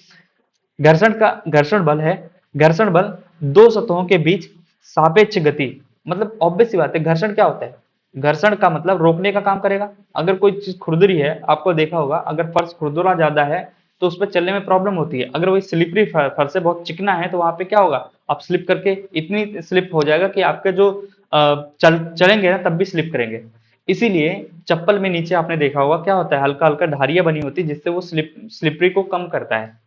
घर्षण बल है, घर्षण बल दो सतहों के बीच सापेक्ष गति, मतलब ऑब्वियस सी बात है, घर्षण क्या होता है, घर्षण का मतलब रोकने का काम करेगा। अगर कोई चीज खुरदरी है, आपको देखा होगा अगर फर्श खुरदुरा ज्यादा है तो उस पर चलने में प्रॉब्लम होती है। अगर वही स्लिपरी फर्श है, बहुत चिकना है, तो वहां पे क्या होगा, आप स्लिप करके इतनी स्लिप हो जाएगा कि आपके जो चलेंगे ना तब भी स्लिप करेंगे। इसीलिए चप्पल में नीचे आपने देखा होगा क्या होता है, हल्का हल्का धारियां बनी होती है जिससे वो स्लिपरी को कम करता है।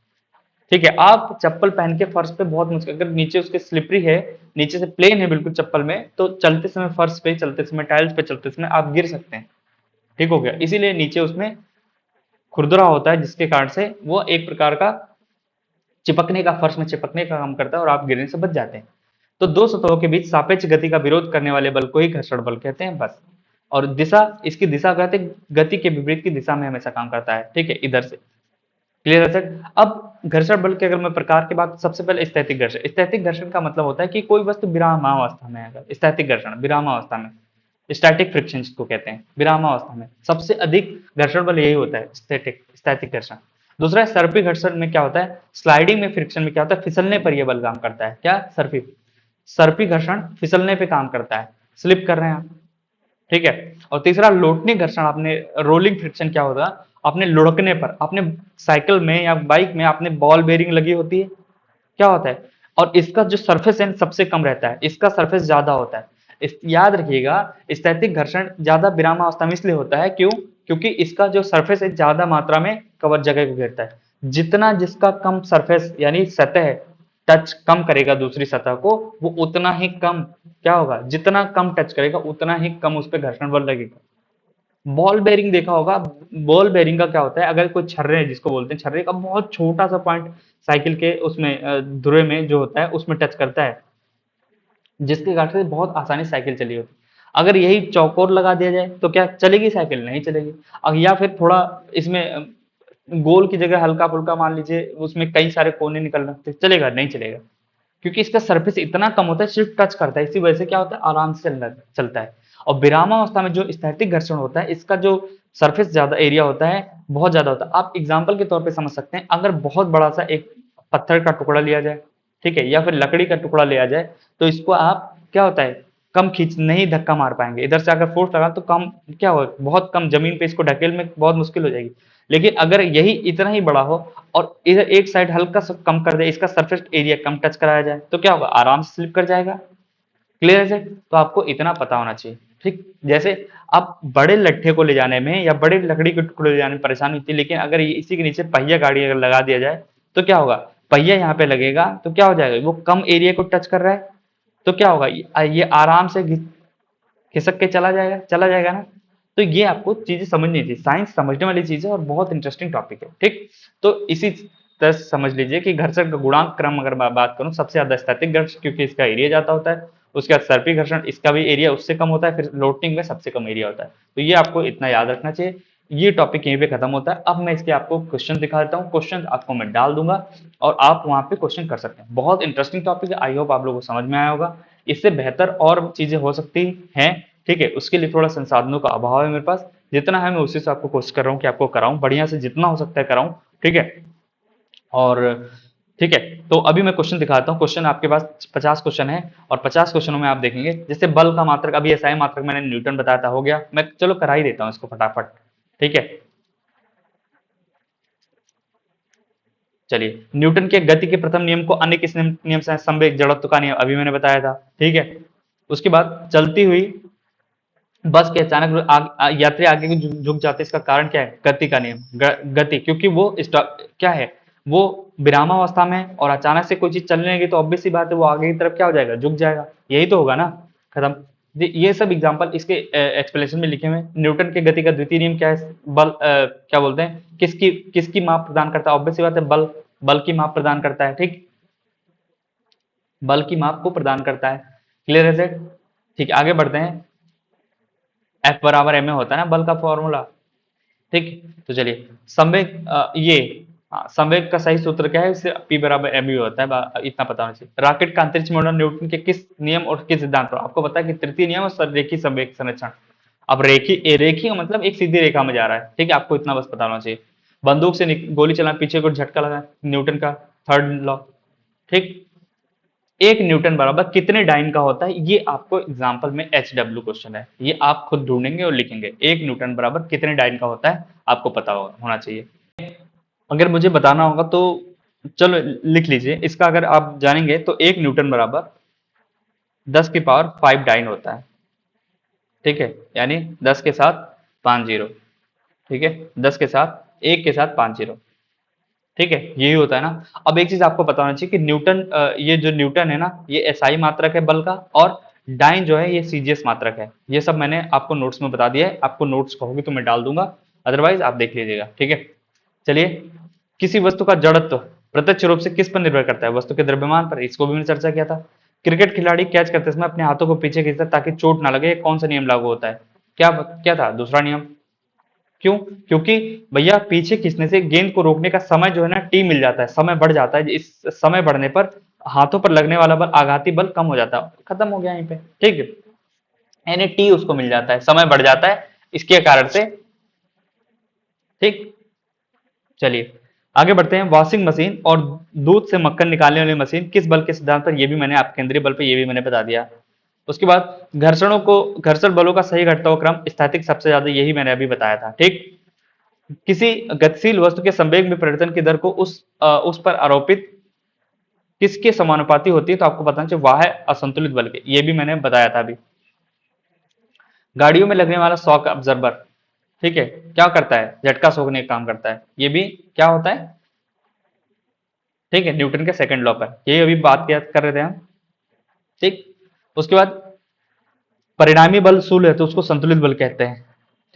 ठीक है, आप चप्पल पहन के फर्श पे बहुत मुश्किल, अगर नीचे उसके स्लिपरी है, नीचे से प्लेन है बिल्कुल चप्पल में, तो चलते समय फर्श पे चलते समय, टाइल्स पे चलते समय आप गिर सकते हैं। ठीक हो गया, इसीलिए नीचे उसमें खुरदुरा होता है जिसके कारण से वो एक प्रकार का चिपकने का, फर्श में चिपकने का काम करता है और आप गिरने से बच जाते हैं। तो दो सतहों के बीच सापेक्ष गति का विरोध करने वाले बल को ही घर्षण बल कहते हैं, बस। और दिशा, इसकी दिशा कहते हैं गति के विपरीत की दिशा में हमेशा काम करता है। ठीक है, इधर से, क्लियर है सर? अब घर्षण बल के अगर मैं प्रकार की बात, सबसे पहले स्थैतिक घर्षण। स्थैतिक घर्षण का मतलब होता है कि कोई वस्तु विरामावस्था में है, अगर स्थैतिक घर्षण विरामावस्था में, स्टैटिक फ्रिक्शन जिसको कहते हैं, विरामावस्था में सबसे अधिक घर्षण बल यही होता है, स्थैतिक घर्षण। दूसरा है सर्पी घर्षण में क्या होता है, स्लाइडिंग में फ्रिक्शन में क्या होता है, फिसलने पर यह बल काम करता है। क्या, सर्पी घर्षण फिसलने पे काम करता है, स्लिप कर रहे हैं आप। ठीक है, और तीसरा लोटनी घर्षण, आपने रोलिंग फ्रिक्शन क्या होगा, आपने लुढ़कने पर, आपने साइकिल में या बाइक में आपने बॉल बेरिंग लगी होती है, क्या होता है, और इसका जो सरफेस है सबसे कम रहता है, इसका सरफेस ज्यादा होता है। याद रखिएगा, स्थैतिक घर्षण ज्यादा विरामावस्था में इसलिए होता है, क्यों, क्योंकि इसका जो सरफेस है ज्यादा मात्रा में कवर जगह को घेरता है। जितना जिसका कम सरफेस यानी सतह टच कम करेगा दूसरी सतह को, वो उतना ही कम क्या होगा, जितना कम टच करेगा उतना ही कम उस पर घर्षण बल लगेगा। बॉल बेरिंग देखा होगा। बॉल बेरिंग का क्या होता है, अगर कोई छर्रे जिसको बोलते हैं, छर्रे का बहुत छोटा सा पॉइंट साइकिल के उसमें धुरे में जो होता है उसमें टच करता है, जिसके कारण से बहुत आसानी से साइकिल चली होती है। अगर यही चौकोर लगा दिया जाए तो क्या चलेगी साइकिल? नहीं चलेगी। या फिर थोड़ा इसमें गोल की जगह हल्का फुल्का मान लीजिए उसमें कई सारे कोने निकल रहे थे, चलेगा? नहीं चलेगा, क्योंकि इसका सरफेस इतना कम होता है, सिर्फ टच करता है, इसी वजह से क्या होता है, आराम से चलता है। और विरामावस्था में जो स्थैतिक घर्षण होता है, इसका जो सरफेस ज्यादा एरिया होता है, बहुत ज्यादा होता है। आप एग्जाम्पल के तौर पे समझ सकते हैं, अगर बहुत बड़ा सा एक पत्थर का टुकड़ा लिया जाए, ठीक है, या फिर लकड़ी का टुकड़ा लिया जाए, तो इसको आप क्या होता है, कम खींच नहीं धक्का मार पाएंगे। इधर से अगर फोर्स लगा तो कम क्या हो, बहुत कम जमीन पे इसको ढकेल में बहुत मुश्किल हो जाएगी। लेकिन अगर यही इतना ही बड़ा हो और इधर एक साइड हल्का सा कम कर दे, इसका सरफेस एरिया कम टच कराया जाए, तो क्या होगा, आराम से स्लिप कर जाएगा। क्लियर है सर? तो आपको इतना पता होना चाहिए। ठीक, जैसे आप बड़े लट्ठे को ले जाने में या बड़े लकड़ी के टुकड़े ले जाने में परेशानी होती है, लेकिन अगर इसी के नीचे पहिया गाड़ी अगर लगा दिया जाए तो क्या होगा, पहिया यहाँ पे लगेगा तो क्या हो जाएगा, वो कम एरिया को टच कर रहा है, तो क्या होगा, ये आराम से खिसक के चला जाएगा ना। तो ये आपको चीजें समझनी चाहिए, साइंस समझने वाली चीज है और बहुत इंटरेस्टिंग टॉपिक है। ठीक, तो इसी तरह से समझ लीजिए कि घर्षण का गुणांक क्रम अगर मैं बात करूं, सबसे ज्यादा स्थैतिक घर्षण, क्योंकि इसका एरिया ज्यादा होता है। उसके बाद सर्पी घर्षण, इसका भी एरिया उससे कम होता है, फिर लोटिंग में सबसे कम एरिया होता है। तो ये आपको इतना याद रखना चाहिए। ये टॉपिक यहीं पे खत्म होता है। अब मैं इसके आपको क्वेश्चन दिखा देता हूँ, क्वेश्चन आपको मैं डाल दूंगा और आप वहां पे क्वेश्चन कर सकते हैं। बहुत इंटरेस्टिंग टॉपिक है, आई होप आप लोगों को समझ में आया होगा। इससे बेहतर और चीजें हो सकती हैं, ठीक है, उसके लिए थोड़ा संसाधनों का अभाव है मेरे पास। जितना है मैं उसी से आपको कोशिश कर रहा हूँ कि आपको कराऊं, बढ़िया से जितना हो सकता है कराऊं। ठीक है, और ठीक है, तो अभी मैं क्वेश्चन दिखाता हूँ। क्वेश्चन आपके पास 50 क्वेश्चन है और 50 क्वेश्चनों में आप देखेंगे, जैसे बल का मात्रक, अभी एसआई मात्रक मैंने न्यूटन बताया था, हो गया, मैं चलो करा ही देता हूँ इसको फटाफट। ठीक है, चलिए, न्यूटन के गति के प्रथम नियम को अन्य किस नियम से, संवेग जड़त्व का नियम, अभी मैंने बताया था। ठीक है, उसके बाद चलती हुई बस के अचानक यात्री आगे की झुक जाते, इसका कारण क्या है, गति का नियम, गति, क्योंकि वो क्या है, वो विरामावस्था में और अचानक से कोई चीज चलने लगी तो ऑब्वियस सी बात है वो आगे की तरफ क्या हो जाएगा, झुक जाएगा, यही तो होगा ना। खत्म। ये सब एग्जांपल इसके एक्सप्लेनेशन में लिखे हुए हैं। न्यूटन के गति का द्वितीय नियम क्या है, बल क्या बोलते हैं, किसकी किसकी माप प्रदान करता है, ऑब्वियस सी बात है बल, बल की माप प्रदान करता है। ठीक, बल की माप को प्रदान करता है। क्लियर है सेट? ठीक है, आगे बढ़ते हैं। एफ बराबर एम ए होता है ना बल का फॉर्मूला। ठीक, तो चलिए, संवेग ये, हाँ, संवेग का सही सूत्र क्या है, इससे P बराबर एम यू होता है, इतना पता होना चाहिए। रॉकेट का अंतरिक्ष में उड़ना न्यूटन के किस नियम और किस सिद्धांत पर, आपको पता है कि तृतीय नियम और रेखीय संवेग संरक्षण। अब रेखीय का मतलब एक सीधी रेखा में जा रहा है, ठीक है, आपको इतना बस पता होना चाहिए। बंदूक से गोली चलाना, पीछे को झटका लगा, न्यूटन का थर्ड लॉ। ठीक, एक न्यूटन बराबर कितने डाइन का होता है, ये आपको एग्जाम्पल में एच डब्ल्यू क्वेश्चन है, ये आप खुद ढूंढेंगे और लिखेंगे, एक न्यूटन बराबर कितने डाइन का होता है, आपको पता होना चाहिए। अगर मुझे बताना होगा तो चलो लिख लीजिए इसका, अगर आप जानेंगे तो एक न्यूटन बराबर 10 की पावर 5 डाइन होता है। ठीक है, यानी 10 के साथ 5 जीरो। ठीक है, 10 के साथ 1 के साथ 5 जीरो। ठीक है, यही होता है ना। अब एक चीज आपको पता होना चाहिए कि न्यूटन, ये जो न्यूटन है ना, ये एसआई मात्रक है बल का, और डाइन जो है ये सीजीएस मात्रक है। ये सब मैंने आपको नोट्स में बता दिया है, आपको नोट्स कहोगे तो मैं डाल दूंगा, अदरवाइज आप देख लीजिएगा। ठीक है, चलिए, किसी वस्तु का जड़त्व प्रत्यक्ष रूप से किस पर निर्भर करता है, वस्तु के द्रव्यमान पर, इसको भी मैंने चर्चा किया था। क्रिकेट खिलाड़ी कैच करते समय अपने हाथों को पीछे खींचता है ताकि चोट ना लगे, कौन सा नियम लागू होता है, क्या क्या था, दूसरा नियम। क्यों? क्योंकि भैया पीछे खींचने से गेंद को रोकने का समय जो है ना, टी मिल जाता है, समय बढ़ जाता है, इस समय बढ़ने पर हाथों पर लगने वाला बल, आघाती बल कम हो जाता है, खत्म हो गया यहीं पे। ठीक है, यानी टी उसको मिल जाता है, समय बढ़ जाता है इसके कारण से। ठीक, चलिए आगे बढ़ते हैं। वॉशिंग मशीन और दूध से मक्खन निकालने वाली मशीन किस बल के सिद्धांत पर, ये भी मैंने आप केंद्रीय बल पे, ये भी मैंने बता दिया। उसके बाद घर्षण बलों का सही घटता हुआ क्रम स्थैतिक सबसे ज्यादा, यही मैंने अभी बताया था। ठीक, किसी गतिशील वस्तु के संवेग में परिवर्तन की दर को उस पर आरोपित किसके समानुपाती होती है, तो आपको बताना चाहिए वह है असंतुलित बल के, ये भी मैंने बताया था अभी। गाड़ियों में लगने वाला शॉक अब्जर्बर, ठीक है, क्या करता है, झटका सोखने का काम करता है, ये भी क्या होता है, ठीक है, न्यूटन के सेकंड लॉ पर, यही अभी बात कर रहे थे हम। ठीक, उसके बाद परिणामी बल शून्य है तो उसको संतुलित बल कहते हैं।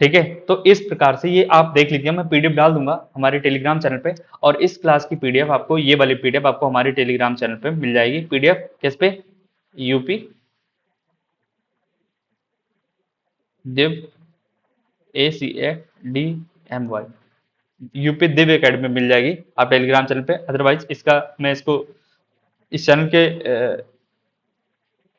ठीक है, तो इस प्रकार से ये आप देख लीजिए, मैं पीडीएफ डाल दूंगा हमारे टेलीग्राम चैनल पे, और इस क्लास की पीडीएफ आपको, ये वाली पीडीएफ आपको हमारे टेलीग्राम चैनल पे मिल जाएगी। पीडीएफ किस पे? यूपी दिव ACADMY, यूपी दिव एकेडमी में मिल जाएगी आप टेलीग्राम चैनल पे। अदरवाइज इसका मैं इसको इस चैनल के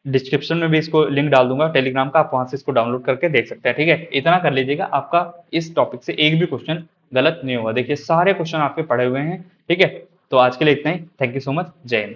डिस्क्रिप्शन में भी इसको लिंक डाल दूंगा टेलीग्राम का, आप वहां से इसको डाउनलोड करके देख सकते हैं। ठीक है, इतना कर लीजिएगा, आपका इस टॉपिक से एक भी क्वेश्चन गलत नहीं होगा। देखिए सारे क्वेश्चन आपके पढ़े हुए हैं। ठीक है, तो आज के लिए इतना ही। Thank you so much. जय हिंद।